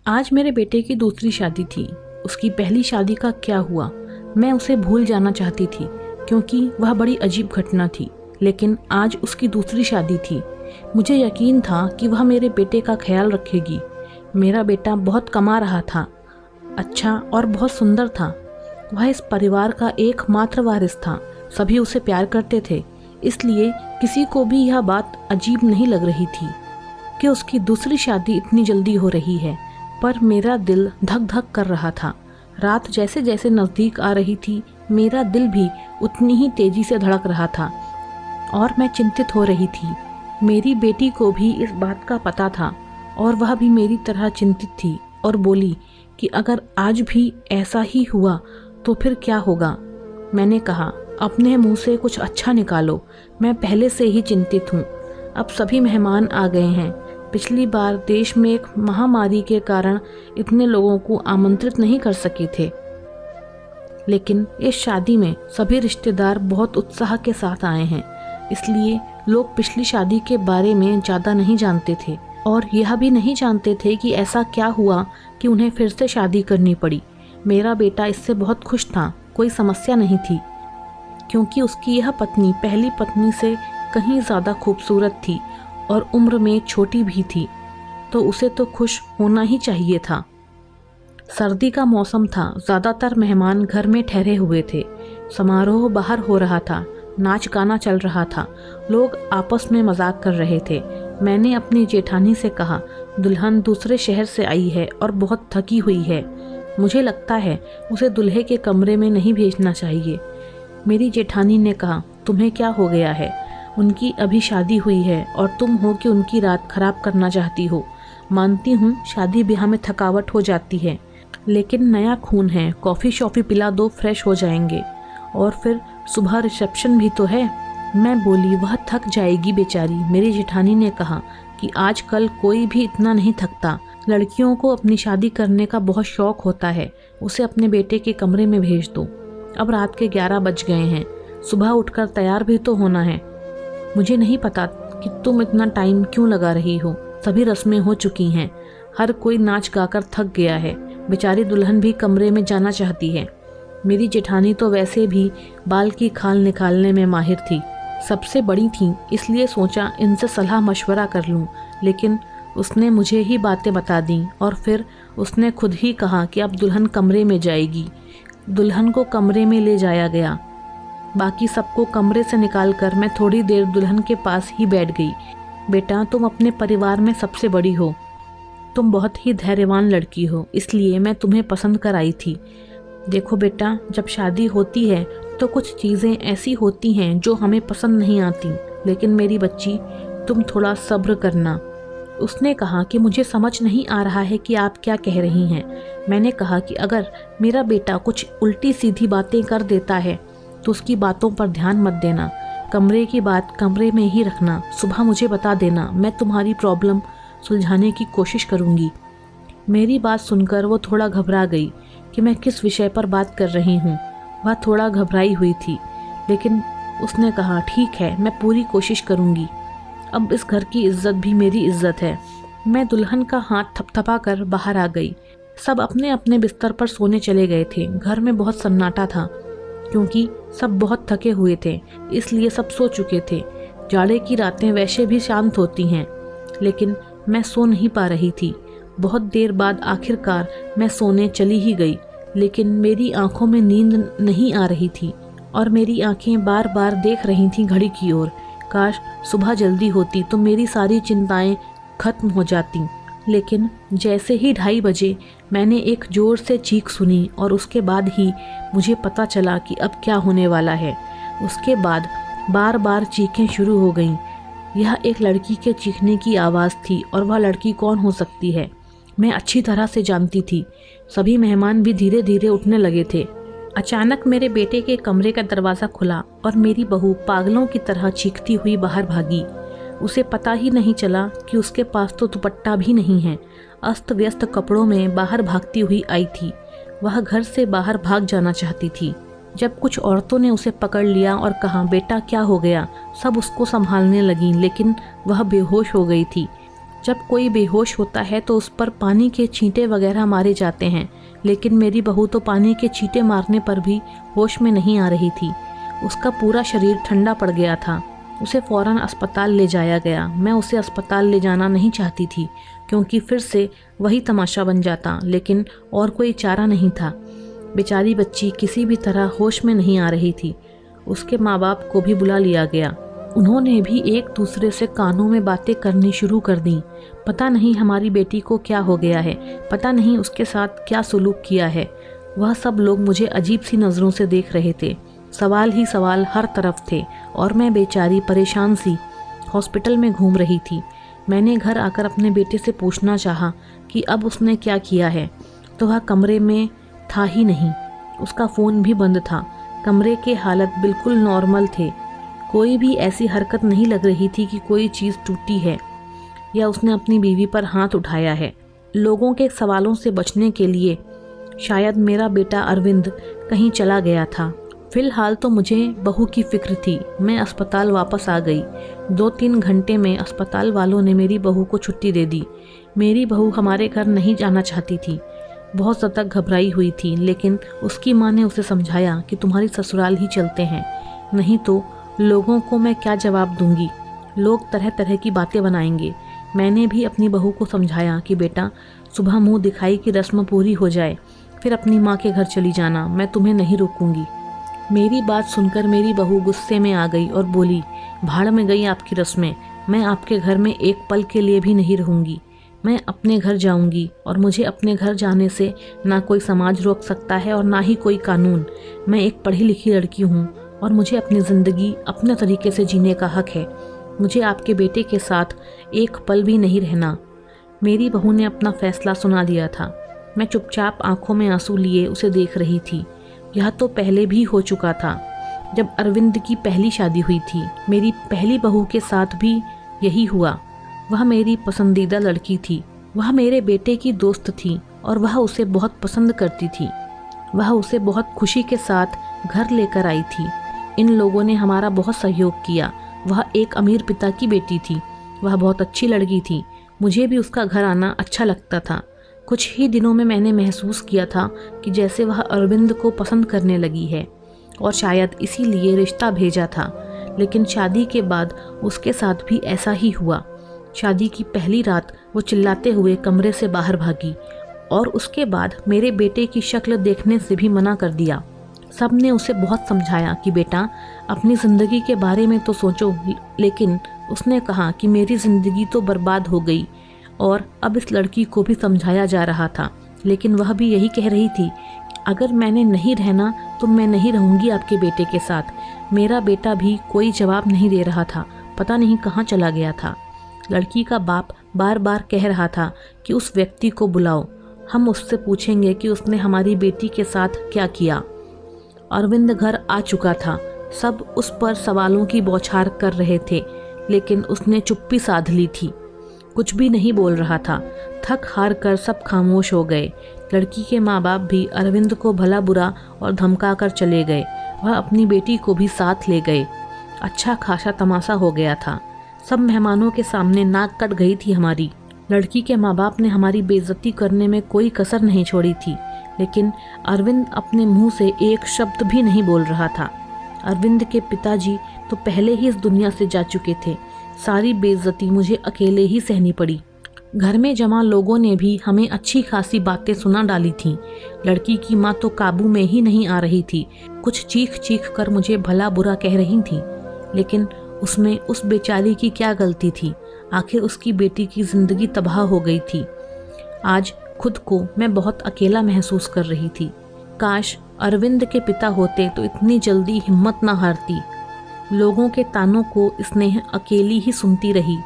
आज मेरे बेटे की दूसरी शादी थी। उसकी पहली शादी का क्या हुआ, मैं उसे भूल जाना चाहती थी क्योंकि वह बड़ी अजीब घटना थी। लेकिन आज उसकी दूसरी शादी थी। मुझे यकीन था कि वह मेरे बेटे का ख्याल रखेगी। मेरा बेटा बहुत कमा रहा था, अच्छा और बहुत सुंदर था। वह इस परिवार का एकमात्र वारिस था। सभी उसे प्यार करते थे, इसलिए किसी को भी यह बात अजीब नहीं लग रही थी कि उसकी दूसरी शादी इतनी जल्दी हो रही है। पर मेरा दिल धक धक कर रहा था। रात जैसे जैसे नज़दीक आ रही थी, मेरा दिल भी उतनी ही तेजी से धड़क रहा था और मैं चिंतित हो रही थी। मेरी बेटी को भी इस बात का पता था और वह भी मेरी तरह चिंतित थी और बोली कि अगर आज भी ऐसा ही हुआ तो फिर क्या होगा। मैंने कहा, अपने मुंह से कुछ अच्छा निकालो, मैं पहले से ही चिंतित हूँ। अब सभी मेहमान आ गए हैं। पिछली बार देश में एक महामारी के कारण इतने लोगों को आमंत्रित नहीं कर सके थे, लेकिन इस शादी में सभी रिश्तेदार बहुत उत्साह के साथ आए हैं। इसलिए लोग पिछली शादी के बारे में ज़्यादा नहीं जानते थे और यह भी नहीं जानते थे कि ऐसा क्या हुआ कि उन्हें फिर से शादी करनी पड़ी। मेरा बेटा इससे बहुत खुश था, कोई समस्या नहीं थी, क्योंकि उसकी यह पत्नी पहली पत्नी से कहीं ज़्यादा खूबसूरत थी और उम्र में छोटी भी थी, तो उसे तो खुश होना ही चाहिए था। सर्दी का मौसम था, ज़्यादातर मेहमान घर में ठहरे हुए थे। समारोह बाहर हो रहा था, नाच गाना चल रहा था, लोग आपस में मजाक कर रहे थे। मैंने अपनी जेठानी से कहा, दुल्हन दूसरे शहर से आई है और बहुत थकी हुई है, मुझे लगता है उसे दूल्हे के कमरे में नहीं भेजना चाहिए। मेरी जेठानी ने कहा, तुम्हें क्या हो गया है, उनकी अभी शादी हुई है और तुम हो कि उनकी रात खराब करना चाहती हो। मानती हूँ शादी ब्याह में थकावट हो जाती है, लेकिन नया खून है, कॉफ़ी शॉफ़ी पिला दो, फ्रेश हो जाएंगे। और फिर सुबह रिसेप्शन भी तो है। मैं बोली, वह थक जाएगी बेचारी। मेरी जेठानी ने कहा कि आजकल कोई भी इतना नहीं थकता, लड़कियों को अपनी शादी करने का बहुत शौक होता है, उसे अपने बेटे के कमरे में भेज दो। अब रात के 11 बज गए हैं, सुबह उठकर तैयार भी तो होना है। मुझे नहीं पता कि तुम इतना टाइम क्यों लगा रही हो, सभी रस्में हो चुकी हैं, हर कोई नाच गाकर थक गया है, बेचारी दुल्हन भी कमरे में जाना चाहती है। मेरी जेठानी तो वैसे भी बाल की खाल निकालने में माहिर थी, सबसे बड़ी थी, इसलिए सोचा इनसे सलाह मशवरा कर लूं। लेकिन उसने मुझे ही बातें बता दी और फिर उसने खुद ही कहा कि अब दुल्हन कमरे में जाएगी। दुल्हन को कमरे में ले जाया गया। बाकी सबको कमरे से निकालकर मैं थोड़ी देर दुल्हन के पास ही बैठ गई। बेटा, तुम अपने परिवार में सबसे बड़ी हो, तुम बहुत ही धैर्यवान लड़की हो, इसलिए मैं तुम्हें पसंद कर आई थी। देखो बेटा, जब शादी होती है तो कुछ चीज़ें ऐसी होती हैं जो हमें पसंद नहीं आती, लेकिन मेरी बच्ची तुम थोड़ा सब्र करना। उसने कहा कि मुझे समझ नहीं आ रहा है कि आप क्या कह रही हैं। मैंने कहा कि अगर मेरा बेटा कुछ उल्टी सीधी बातें कर देता है तो उसकी बातों पर ध्यान मत देना, कमरे की बात कमरे में ही रखना, सुबह मुझे बता देना, मैं तुम्हारी प्रॉब्लम सुलझाने की कोशिश करूँगी। मेरी बात सुनकर वो थोड़ा घबरा गई कि मैं किस विषय पर बात कर रही हूँ। वह थोड़ा घबराई हुई थी, लेकिन उसने कहा, ठीक है, मैं पूरी कोशिश करूँगी। अब इस घर की इज्जत भी मेरी इज्जत है। मैं दुल्हन का हाथ थपथपा कर बाहर आ गई। सब अपने अपने बिस्तर पर सोने चले गए थे। घर में बहुत सन्नाटा था क्योंकि सब बहुत थके हुए थे, इसलिए सब सो चुके थे। जाड़े की रातें वैसे भी शांत होती हैं, लेकिन मैं सो नहीं पा रही थी। बहुत देर बाद आखिरकार मैं सोने चली ही गई, लेकिन मेरी आंखों में नींद नहीं आ रही थी और मेरी आंखें बार बार देख रही थीं घड़ी की ओर। काश सुबह जल्दी होती तो मेरी सारी चिंताएं खत्म हो जाती। लेकिन जैसे ही 2:30 बजे मैंने एक जोर से चीख सुनी और उसके बाद ही मुझे पता चला कि अब क्या होने वाला है। उसके बाद बार बार चीखें शुरू हो गईं। यह एक लड़की के चीखने की आवाज़ थी और वह लड़की कौन हो सकती है, मैं अच्छी तरह से जानती थी। सभी मेहमान भी धीरे धीरे उठने लगे थे। अचानक मेरे बेटे के कमरे का दरवाज़ा खुला और मेरी बहू पागलों की तरह चीखती हुई बाहर भागी। उसे पता ही नहीं चला कि उसके पास तो दुपट्टा भी नहीं है। अस्त व्यस्त कपड़ों में बाहर भागती हुई आई थी। वह घर से बाहर भाग जाना चाहती थी। जब कुछ औरतों ने उसे पकड़ लिया और कहा, बेटा क्या हो गया, सब उसको संभालने लगीं, लेकिन वह बेहोश हो गई थी। जब कोई बेहोश होता है तो उस पर पानी के छींटे वगैरह मारे जाते हैं, लेकिन मेरी बहू तो पानी के छींटे मारने पर भी होश में नहीं आ रही थी। उसका पूरा शरीर ठंडा पड़ गया था। उसे फ़ौरन अस्पताल ले जाया गया। मैं उसे अस्पताल ले जाना नहीं चाहती थी क्योंकि फिर से वही तमाशा बन जाता, लेकिन और कोई चारा नहीं था। बेचारी बच्ची किसी भी तरह होश में नहीं आ रही थी। उसके माँ बाप को भी बुला लिया गया। उन्होंने भी एक दूसरे से कानों में बातें करनी शुरू कर दी। पता नहीं हमारी बेटी को क्या हो गया है, पता नहीं उसके साथ क्या सुलूक किया है। वह सब लोग मुझे अजीब सी नज़रों से देख रहे थे। सवाल ही सवाल हर तरफ थे और मैं बेचारी परेशान सी हॉस्पिटल में घूम रही थी। मैंने घर आकर अपने बेटे से पूछना चाहा कि अब उसने क्या किया है, तो वह कमरे में था ही नहीं। उसका फ़ोन भी बंद था। कमरे के हालत बिल्कुल नॉर्मल थे। कोई भी ऐसी हरकत नहीं लग रही थी कि कोई चीज़ टूटी है या उसने अपनी बीवी पर हाथ उठाया है। लोगों के सवालों से बचने के लिए शायद मेरा बेटा अरविंद कहीं चला गया था। फिलहाल तो मुझे बहू की फ़िक्र थी। मैं अस्पताल वापस आ गई। 2-3 घंटे में अस्पताल वालों ने मेरी बहू को छुट्टी दे दी। मेरी बहू हमारे घर नहीं जाना चाहती थी, बहुत ज़्यादा घबराई हुई थी, लेकिन उसकी माँ ने उसे समझाया कि तुम्हारी ससुराल ही चलते हैं, नहीं तो लोगों को मैं क्या जवाब दूंगी। लोग तरह तरह की बातें बनाएंगे। मैंने भी अपनी बहू को समझाया कि बेटा, सुबह मुंह दिखाई की रस्म पूरी हो जाए, फिर अपनी माँ के घर चली जाना, मैं तुम्हें नहीं रोकूंगी। मेरी बात सुनकर मेरी बहू गुस्से में आ गई और बोली, भाड़ में गई आपकी रस्में, मैं आपके घर में एक पल के लिए भी नहीं रहूंगी। मैं अपने घर जाऊंगी और मुझे अपने घर जाने से ना कोई समाज रोक सकता है और ना ही कोई कानून। मैं एक पढ़ी लिखी लड़की हूँ और मुझे अपनी ज़िंदगी अपने तरीके से जीने का हक है। मुझे आपके बेटे के साथ एक पल भी नहीं रहना। मेरी बहू ने अपना फैसला सुना दिया था। मैं चुपचाप आंखों में आंसू लिए उसे देख रही थी। यह तो पहले भी हो चुका था, जब अरविंद की पहली शादी हुई थी। मेरी पहली बहू के साथ भी यही हुआ। वह मेरी पसंदीदा लड़की थी। वह मेरे बेटे की दोस्त थी और वह उसे बहुत पसंद करती थी। वह उसे बहुत खुशी के साथ घर लेकर आई थी। इन लोगों ने हमारा बहुत सहयोग किया। वह एक अमीर पिता की बेटी थी। वह बहुत अच्छी लड़की थी। मुझे भी उसका घर आना अच्छा लगता था। कुछ ही दिनों में मैंने महसूस किया था कि जैसे वह अरविंद को पसंद करने लगी है और शायद इसीलिए रिश्ता भेजा था। लेकिन शादी के बाद उसके साथ भी ऐसा ही हुआ। शादी की पहली रात वो चिल्लाते हुए कमरे से बाहर भागी और उसके बाद मेरे बेटे की शक्ल देखने से भी मना कर दिया। सब ने उसे बहुत समझाया कि बेटा, अपनी ज़िंदगी के बारे में तो सोचो, लेकिन उसने कहा कि मेरी ज़िंदगी तो बर्बाद हो गई। और अब इस लड़की को भी समझाया जा रहा था, लेकिन वह भी यही कह रही थी, अगर मैंने नहीं रहना तो मैं नहीं रहूँगी आपके बेटे के साथ। मेरा बेटा भी कोई जवाब नहीं दे रहा था, पता नहीं कहाँ चला गया था। लड़की का बाप बार बार कह रहा था कि उस व्यक्ति को बुलाओ, हम उससे पूछेंगे कि उसने हमारी बेटी के साथ क्या किया। अरविंद घर आ चुका था। सब उस पर सवालों की बौछार कर रहे थे, लेकिन उसने चुप्पी साध ली थी। कुछ भी नहीं बोल रहा था। थक हार कर सब खामोश हो गए। लड़की के माँ बाप भी अरविंद को भला बुरा और धमका कर चले गए। वह अपनी बेटी को भी साथ ले गए। अच्छा खासा तमाशा हो गया था। सब मेहमानों के सामने नाक कट गई थी हमारी। लड़की के माँ बाप ने हमारी बेइज्जती करने में कोई कसर नहीं छोड़ी थी, लेकिन अरविंद अपने मुंह से एक शब्द भी नहीं बोल रहा था। अरविंद के पिताजी तो पहले ही इस दुनिया से जा चुके थे। सारी बेइज्जती मुझे अकेले ही सहनी पड़ी। घर में जमा लोगों ने भी हमें अच्छी खासी बातें सुना डाली थीं। लड़की की माँ तो काबू में ही नहीं आ रही थी। कुछ चीख चीख कर मुझे भला बुरा कह रही थी, लेकिन उसमें उस बेचारी की क्या गलती थी। आखिर उसकी बेटी की ज़िंदगी तबाह हो गई थी। आज खुद को मैं बहुत अकेला महसूस कर रही थी। काश अरविंद के पिता होते तो इतनी जल्दी हिम्मत न हारती। लोगों के तानों को स्नेह अकेली ही सुनती रही।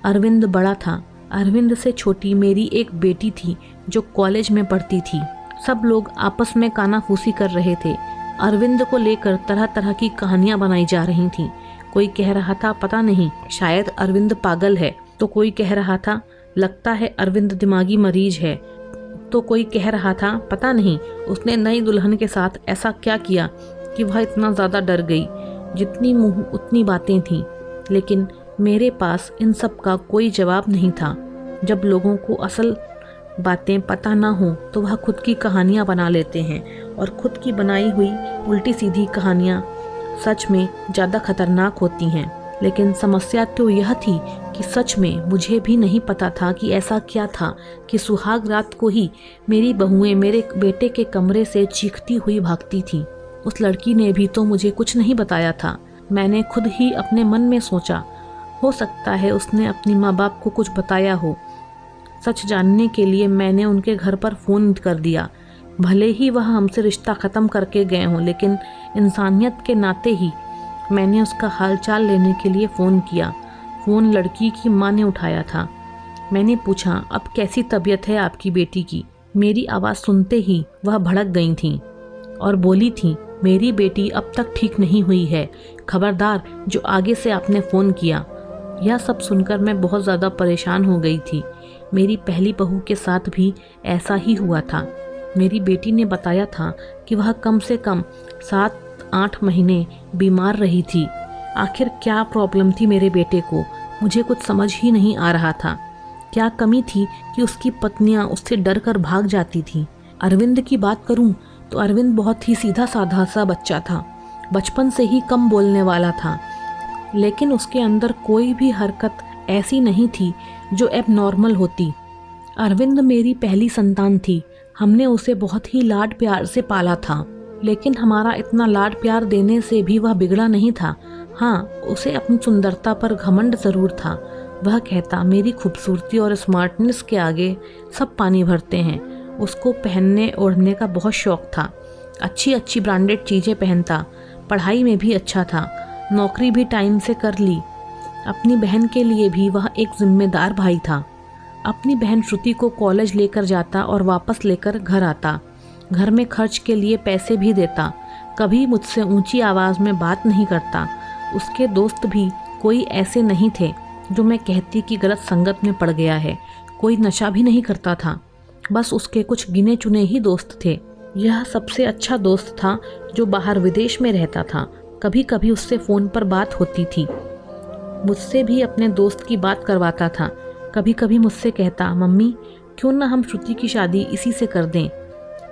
अरविंद बड़ा था। अरविंद से छोटी मेरी एक बेटी थी जो कॉलेज में पढ़ती थी। सब लोग आपस में कानाफूसी कर रहे थे। अरविंद को लेकर तरह तरह की कहानियां बनाई जा रही थीं। कोई कह रहा था पता नहीं, शायद अरविंद पागल है, तो कोई कह रहा था लगता है अरविंद दिमागी मरीज है, तो कोई कह रहा था पता नहीं उसने नई दुल्हन के साथ ऐसा क्या किया कि वह इतना ज़्यादा डर गई। जितनी मुँह उतनी बातें थीं, लेकिन मेरे पास इन सब का कोई जवाब नहीं था। जब लोगों को असल बातें पता ना हो तो वह खुद की कहानियाँ बना लेते हैं, और खुद की बनाई हुई उल्टी सीधी कहानियाँ सच में ज़्यादा खतरनाक होती हैं। लेकिन समस्या तो यह थी कि सच में मुझे भी नहीं पता था कि ऐसा क्या था कि सुहाग रात को ही मेरी बहुएं मेरे बेटे के कमरे से चीखती हुई भागती थीं। उस लड़की ने भी तो मुझे कुछ नहीं बताया था। मैंने खुद ही अपने मन में सोचा, हो सकता है उसने अपनी माँ बाप को कुछ बताया हो। सच जानने के लिए मैंने उनके घर पर फ़ोन कर दिया। भले ही वह हमसे रिश्ता ख़त्म करके गए हों, लेकिन इंसानियत के नाते ही मैंने उसका हालचाल लेने के लिए फ़ोन किया। फ़ोन लड़की की माँ ने उठाया था। मैंने पूछा, अब कैसी तबीयत है आपकी बेटी की? मेरी आवाज़ सुनते ही वह भड़क गई थीं और बोली थीं, मेरी बेटी अब तक ठीक नहीं हुई है, खबरदार जो आगे से आपने फ़ोन किया। यह सब सुनकर मैं बहुत ज़्यादा परेशान हो गई थी। मेरी पहली बहू के साथ भी ऐसा ही हुआ था। मेरी बेटी ने बताया था कि वह कम से कम 7-8 महीने बीमार रही थी। आखिर क्या प्रॉब्लम थी मेरे बेटे को, मुझे कुछ समझ ही नहीं आ रहा था। क्या कमी थी कि उसकी पत्नियां उससे डर कर भाग जाती थीं। अरविंद की बात करूं तो अरविंद बहुत ही सीधा साधा सा बच्चा था, बचपन से ही कम बोलने वाला था, लेकिन उसके अंदर कोई भी हरकत ऐसी नहीं थी जो एबनॉर्मल होती। अरविंद मेरी पहली संतान थी। हमने उसे बहुत ही लाड प्यार से पाला था, लेकिन हमारा इतना लाड प्यार देने से भी वह बिगड़ा नहीं था। हाँ, उसे अपनी सुंदरता पर घमंड ज़रूर था। वह कहता, मेरी खूबसूरती और स्मार्टनेस के आगे सब पानी भरते हैं। उसको पहनने ओढ़ने का बहुत शौक़ था। अच्छी अच्छी ब्रांडेड चीज़ें पहनता, पढ़ाई में भी अच्छा था, नौकरी भी टाइम से कर ली। अपनी बहन के लिए भी वह एक जिम्मेदार भाई था। अपनी बहन श्रुति को कॉलेज लेकर जाता और वापस लेकर घर आता। घर में खर्च के लिए पैसे भी देता। कभी मुझसे ऊंची आवाज़ में बात नहीं करता। उसके दोस्त भी कोई ऐसे नहीं थे जो मैं कहती कि गलत संगत में पड़ गया है। कोई नशा भी नहीं करता था। बस उसके कुछ गिने चुने ही दोस्त थे। यह सबसे अच्छा दोस्त था जो बाहर विदेश में रहता था। कभी कभी उससे फ़ोन पर बात होती थी। मुझसे भी अपने दोस्त की बात करवाता था। कभी कभी मुझसे कहता, मम्मी क्यों ना हम श्रुति की शादी इसी से कर दें,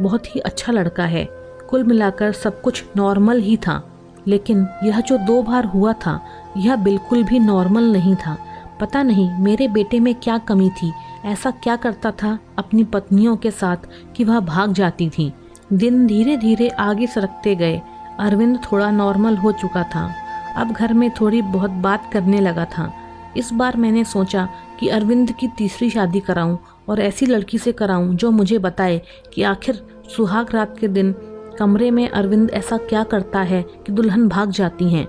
बहुत ही अच्छा लड़का है। कुल मिलाकर सब कुछ नॉर्मल ही था। लेकिन यह जो 2 बार हुआ था, यह बिल्कुल भी नॉर्मल नहीं था। पता नहीं मेरे बेटे में क्या कमी थी। ऐसा क्या करता था अपनी पत्नियों के साथ कि वह भाग जाती थी। दिन धीरे धीरे आगे सरकते गए। अरविंद थोड़ा नॉर्मल हो चुका था। अब घर में थोड़ी बहुत बात करने लगा था। इस बार मैंने सोचा कि अरविंद की तीसरी शादी कराऊं और ऐसी लड़की से कराऊं जो मुझे बताए कि आखिर सुहाग रात के दिन कमरे में अरविंद ऐसा क्या करता है कि दुल्हन भाग जाती हैं।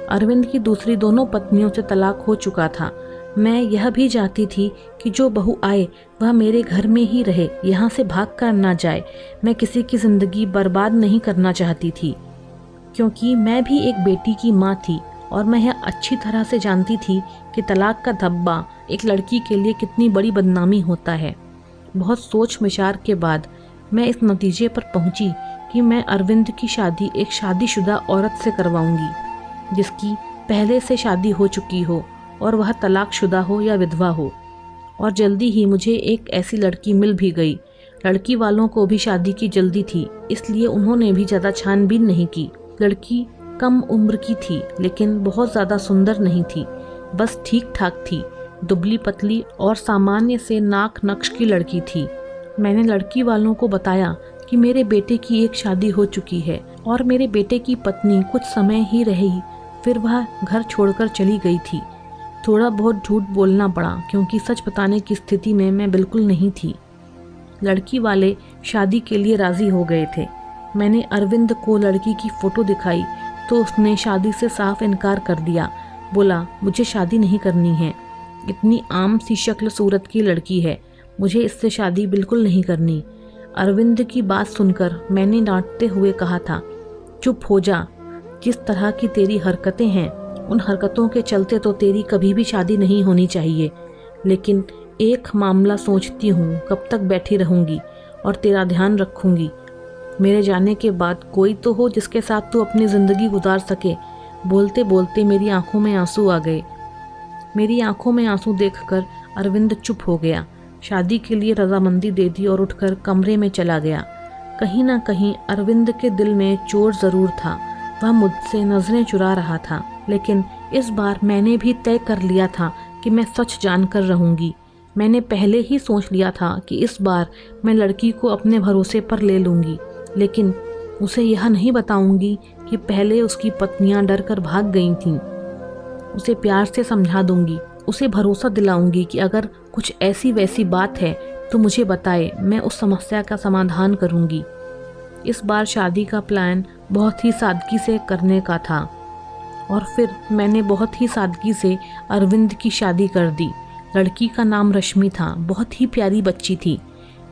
अरविंद की दूसरी दोनों पत्नियों से तलाक हो चुका था। मैं यह भी चाहती थी कि जो बहू आए वह मेरे घर में ही रहे, यहाँ से भाग कर ना जाए। मैं किसी की ज़िंदगी बर्बाद नहीं करना चाहती थी, क्योंकि मैं भी एक बेटी की माँ थी और मैं यह अच्छी तरह से जानती थी कि तलाक का धब्बा एक लड़की के लिए कितनी बड़ी बदनामी होता है। बहुत सोच विचार के बाद मैं इस नतीजे पर पहुंची कि मैं अरविंद की शादी एक शादीशुदा औरत से करवाऊंगी, जिसकी पहले से शादी हो चुकी हो और वह तलाकशुदा हो या विधवा हो। और जल्दी ही मुझे एक ऐसी लड़की मिल भी गई। लड़की वालों को भी शादी की जल्दी थी, इसलिए उन्होंने भी ज़्यादा छानबीन नहीं की। लड़की कम उम्र की थी, लेकिन बहुत ज़्यादा सुंदर नहीं थी, बस ठीक ठाक थी। दुबली पतली और सामान्य से नाक नक्श की लड़की थी। मैंने लड़की वालों को बताया कि मेरे बेटे की एक शादी हो चुकी है और मेरे बेटे की पत्नी कुछ समय ही रही, फिर वह घर छोड़कर चली गई थी। थोड़ा बहुत झूठ बोलना पड़ा, क्योंकि सच बताने की स्थिति में मैं बिल्कुल नहीं थी। लड़की वाले शादी के लिए राज़ी हो गए थे। मैंने अरविंद को लड़की की फ़ोटो दिखाई तो उसने शादी से साफ इनकार कर दिया। बोला, मुझे शादी नहीं करनी है, इतनी आम सी शक्ल सूरत की लड़की है, मुझे इससे शादी बिल्कुल नहीं करनी। अरविंद की बात सुनकर मैंने डांटते हुए कहा था, चुप हो जा, जिस तरह की तेरी हरकतें हैं उन हरकतों के चलते तो तेरी कभी भी शादी नहीं होनी चाहिए। लेकिन एक मामला सोचती हूँ, कब तक बैठी रहूँगी और तेरा ध्यान रखूँगी। मेरे जाने के बाद कोई तो हो जिसके साथ तू अपनी ज़िंदगी गुजार सके। बोलते बोलते मेरी आंखों में आंसू आ गए। मेरी आंखों में आंसू देखकर अरविंद चुप हो गया, शादी के लिए रजामंदी दे दी और उठकर कमरे में चला गया। कहीं ना कहीं अरविंद के दिल में चोट ज़रूर था, वह मुझसे नज़रें चुरा रहा था। लेकिन इस बार मैंने भी तय कर लिया था कि मैं सच जानकर रहूँगी। मैंने पहले ही सोच लिया था कि इस बार मैं लड़की को अपने भरोसे पर ले लूँगी, लेकिन उसे यह नहीं बताऊँगी कि पहले उसकी पत्नियाँ डर कर भाग गई थीं। उसे प्यार से समझा दूँगी, उसे भरोसा दिलाऊँगी कि अगर कुछ ऐसी वैसी बात है तो मुझे बताए, मैं उस समस्या का समाधान करूँगी। इस बार शादी का प्लान बहुत ही सादगी से करने का था और फिर मैंने बहुत ही सादगी से अरविंद की शादी कर दी। लड़की का नाम रश्मि था, बहुत ही प्यारी बच्ची थी।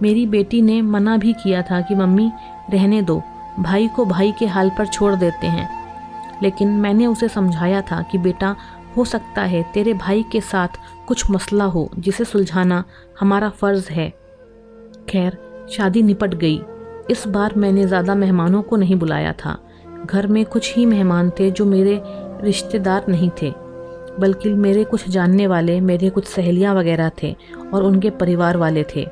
मेरी बेटी ने मना भी किया था कि मम्मी रहने दो, भाई को भाई के हाल पर छोड़ देते हैं, लेकिन मैंने उसे समझाया था कि बेटा, हो सकता है तेरे भाई के साथ कुछ मसला हो जिसे सुलझाना हमारा फ़र्ज़ है। खैर, शादी निपट गई। इस बार मैंने ज़्यादा मेहमानों को नहीं बुलाया था। घर में कुछ ही मेहमान थे जो मेरे रिश्तेदार नहीं थे, बल्कि मेरे कुछ जानने वाले, मेरे कुछ सहेलियां वगैरह थे और उनके परिवार वाले थे।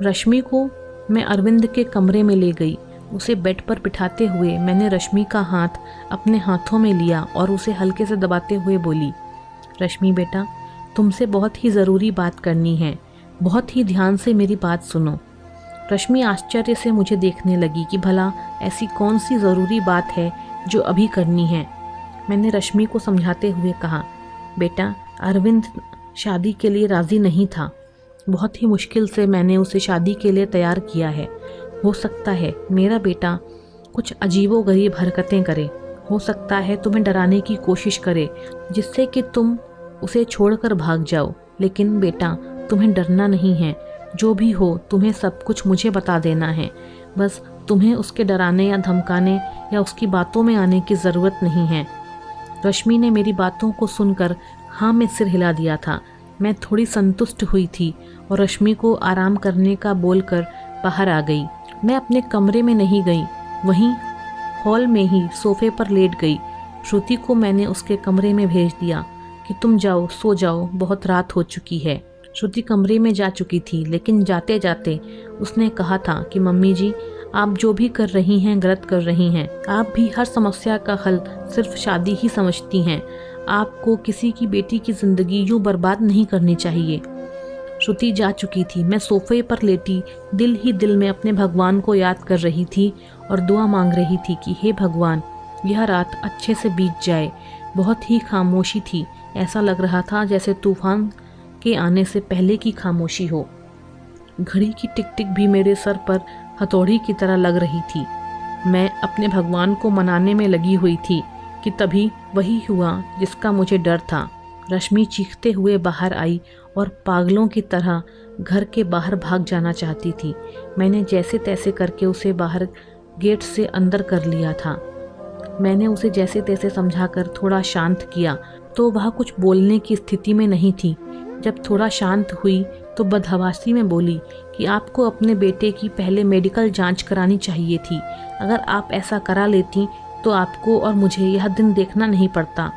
रश्मि को मैं अरविंद के कमरे में ले गई। उसे बेड पर बिठाते हुए मैंने रश्मि का हाथ अपने हाथों में लिया और उसे हल्के से दबाते हुए बोली, रश्मि बेटा, तुमसे बहुत ही ज़रूरी बात करनी है, बहुत ही ध्यान से मेरी बात सुनो। रश्मि आश्चर्य से मुझे देखने लगी कि भला ऐसी कौन सी ज़रूरी बात है जो अभी करनी है। मैंने रश्मि को समझाते हुए कहा, बेटा, अरविंद शादी के लिए राज़ी नहीं था। बहुत ही मुश्किल से मैंने उसे शादी के लिए तैयार किया है। हो सकता है मेरा बेटा कुछ अजीबोगरीब हरकतें करे, हो सकता है तुम्हें डराने की कोशिश करे जिससे कि तुम उसे छोड़कर भाग जाओ। लेकिन बेटा, तुम्हें डरना नहीं है। जो भी हो, तुम्हें सब कुछ मुझे बता देना है। बस तुम्हें उसके डराने या धमकाने या उसकी बातों में आने की ज़रूरत नहीं है। रश्मि ने मेरी बातों को सुनकर हाँ में सिर हिला दिया था। मैं थोड़ी संतुष्ट हुई थी और रश्मि को आराम करने का बोलकर बाहर आ गई। मैं अपने कमरे में नहीं गई, वहीं हॉल में ही सोफे पर लेट गई। श्रुति को मैंने उसके कमरे में भेज दिया कि तुम जाओ, सो जाओ, बहुत रात हो चुकी है। श्रुति कमरे में जा चुकी थी, लेकिन जाते जाते उसने कहा था कि मम्मी जी, आप जो भी कर रही हैं गलत कर रही हैं। आप भी हर समस्या का हल सिर्फ शादी ही समझती हैं। आपको किसी की बेटी की ज़िंदगी यूँ बर्बाद नहीं करनी चाहिए। श्रुति जा चुकी थी। मैं सोफे पर लेटी दिल ही दिल में अपने भगवान को याद कर रही थी और दुआ मांग रही थी कि हे भगवान, यह रात अच्छे से बीत जाए। बहुत ही खामोशी थी, ऐसा लग रहा था जैसे तूफान के आने से पहले की खामोशी हो। घड़ी की टिक टिक भी मेरे सर पर हथौड़ी की तरह लग रही थी। मैं अपने भगवान को मनाने में लगी हुई थी कि तभी वही हुआ जिसका मुझे डर था। रश्मि चीखते हुए बाहर आई और पागलों की तरह घर के बाहर भाग जाना चाहती थी। मैंने जैसे तैसे करके उसे बाहर गेट से अंदर कर लिया था। मैंने उसे जैसे तैसे समझाकर थोड़ा शांत किया तो वह कुछ बोलने की स्थिति में नहीं थी। जब थोड़ा शांत हुई तो बदहवासी में बोली कि आपको अपने बेटे की पहले मेडिकल जांच करानी चाहिए थी। अगर आप ऐसा करा लेती तो आपको और मुझे यह दिन देखना नहीं पड़ता।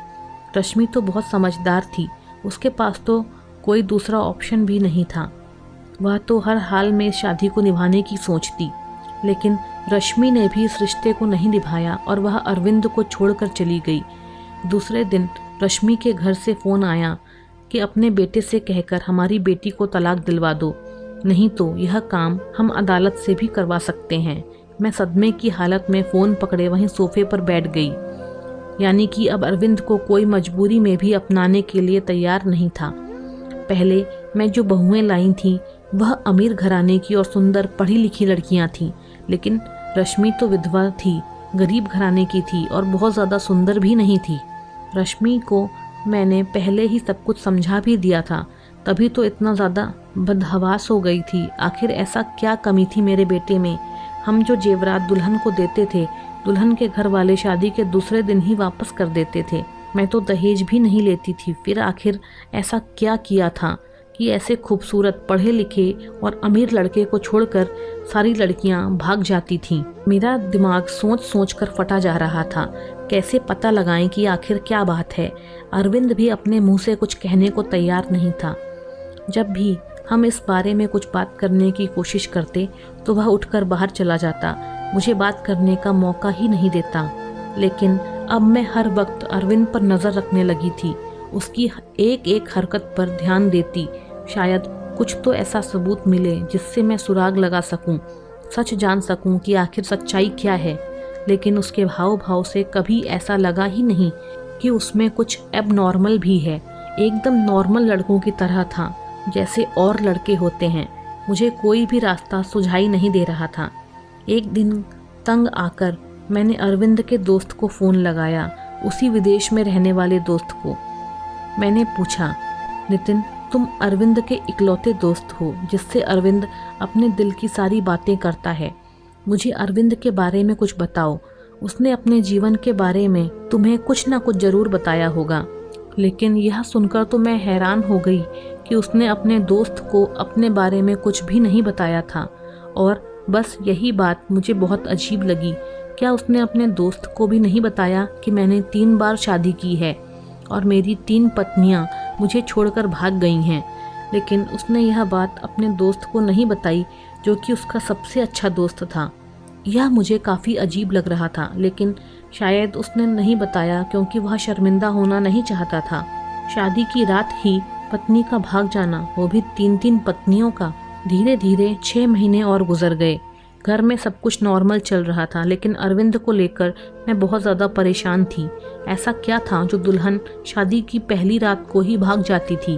रश्मि तो बहुत समझदार थी, उसके पास तो कोई दूसरा ऑप्शन भी नहीं था। वह तो हर हाल में शादी को निभाने की सोचती, लेकिन रश्मि ने भी इस रिश्ते को नहीं निभाया और वह अरविंद को छोड़कर चली गई। दूसरे दिन रश्मि के घर से फ़ोन आया कि अपने बेटे से कहकर हमारी बेटी को तलाक दिलवा दो, नहीं तो यह काम हम अदालत से भी करवा सकते हैं। मैं सदमे की हालत में फ़ोन पकड़े वहीं सोफे पर बैठ गई। यानी कि अब अरविंद को कोई मजबूरी में भी अपनाने के लिए तैयार नहीं था। पहले मैं जो बहुएं लाई थीं वह अमीर घराने की और सुंदर पढ़ी लिखी लड़कियां थीं, लेकिन रश्मि तो विधवा थी, गरीब घराने की थी और बहुत ज़्यादा सुंदर भी नहीं थी। रश्मि को मैंने पहले ही सब कुछ समझा भी दिया था, तभी तो इतना ज़्यादा बदहवास हो गई थी। आखिर ऐसा क्या कमी थी मेरे बेटे में? हम जो जेवरात दुल्हन को देते थे, दुल्हन के घर वाले शादी के दूसरे दिन ही वापस कर देते थे। मैं तो दहेज भी नहीं लेती थी। फिर आखिर ऐसा क्या किया था कि ऐसे खूबसूरत पढ़े लिखे और अमीर लड़के को छोड़कर सारी लड़कियां भाग जाती थीं? मेरा दिमाग सोच सोच कर फटा जा रहा था। कैसे पता लगाएं कि आखिर क्या बात है? अरविंद भी अपने मुंह से कुछ कहने को तैयार नहीं था। जब भी हम इस बारे में कुछ बात करने की कोशिश करते तो वह उठकर बाहर चला जाता, मुझे बात करने का मौका ही नहीं देता। लेकिन अब मैं हर वक्त अरविंद पर नज़र रखने लगी थी, उसकी एक एक हरकत पर ध्यान देती। शायद कुछ तो ऐसा सबूत मिले जिससे मैं सुराग लगा सकूं, सच जान सकूं कि आखिर सच्चाई क्या है। लेकिन उसके हाव भाव से कभी ऐसा लगा ही नहीं कि उसमें कुछ एबनॉर्मल भी है। एकदम नॉर्मल लड़कों की तरह था, जैसे और लड़के होते हैं। मुझे कोई भी रास्ता सुझाई नहीं दे रहा था। एक दिन तंग आकर मैंने अरविंद के दोस्त को फ़ोन लगाया, उसी विदेश में रहने वाले दोस्त को। मैंने पूछा, नितिन, तुम अरविंद के इकलौते दोस्त हो जिससे अरविंद अपने दिल की सारी बातें करता है। मुझे अरविंद के बारे में कुछ बताओ। उसने अपने जीवन के बारे में तुम्हें कुछ ना कुछ ज़रूर बताया होगा। लेकिन यह सुनकर तो मैं हैरान हो गई कि उसने अपने दोस्त को अपने बारे में कुछ भी नहीं बताया था, और बस यही बात मुझे बहुत अजीब लगी। क्या उसने अपने दोस्त को भी नहीं बताया कि मैंने 3 बार शादी की है और मेरी 3 पत्नियां मुझे छोड़कर भाग गई हैं? लेकिन उसने यह बात अपने दोस्त को नहीं बताई, जो कि उसका सबसे अच्छा दोस्त था। यह मुझे काफ़ी अजीब लग रहा था, लेकिन शायद उसने नहीं बताया क्योंकि वह शर्मिंदा होना नहीं चाहता था। शादी की रात ही पत्नी का भाग जाना, वो भी 3-3 पत्नियों का। धीरे धीरे 6 महीने और गुजर गए। घर में सब कुछ नॉर्मल चल रहा था, लेकिन अरविंद को लेकर मैं बहुत ज़्यादा परेशान थी। ऐसा क्या था जो दुल्हन शादी की पहली रात को ही भाग जाती थी?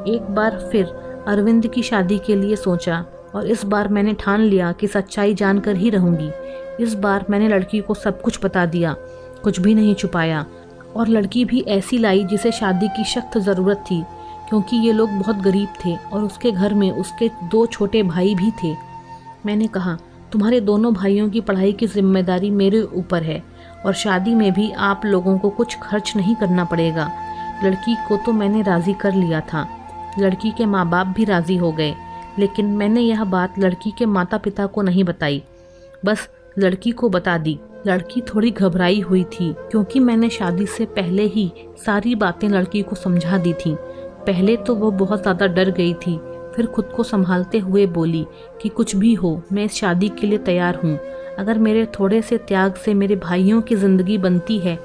एक बार फिर अरविंद की शादी के लिए सोचा, और इस बार मैंने ठान लिया कि सच्चाई जानकर ही रहूंगी। इस बार मैंने लड़की को सब कुछ बता दिया, कुछ भी नहीं छुपाया। और लड़की भी ऐसी लाई जिसे शादी की सख्त ज़रूरत थी, क्योंकि ये लोग बहुत गरीब थे और उसके घर में उसके 2 छोटे भाई भी थे। मैंने कहा, तुम्हारे दोनों भाइयों की पढ़ाई की जिम्मेदारी मेरे ऊपर है, और शादी में भी आप लोगों को कुछ खर्च नहीं करना पड़ेगा। लड़की को तो मैंने राज़ी कर लिया था, लड़की के माँ बाप भी राज़ी हो गए, लेकिन मैंने यह बात लड़की के माता पिता को नहीं बताई, बस लड़की को बता दी। लड़की थोड़ी घबराई हुई थी, क्योंकि मैंने शादी से पहले ही सारी बातें लड़की को समझा दी थी। पहले तो वो बहुत ज़्यादा डर गई थी, फिर खुद को संभालते हुए बोली कि कुछ भी हो, मैं इस शादी के लिए तैयार हूँ। अगर मेरे थोड़े से त्याग से मेरे भाइयों की ज़िंदगी बनती है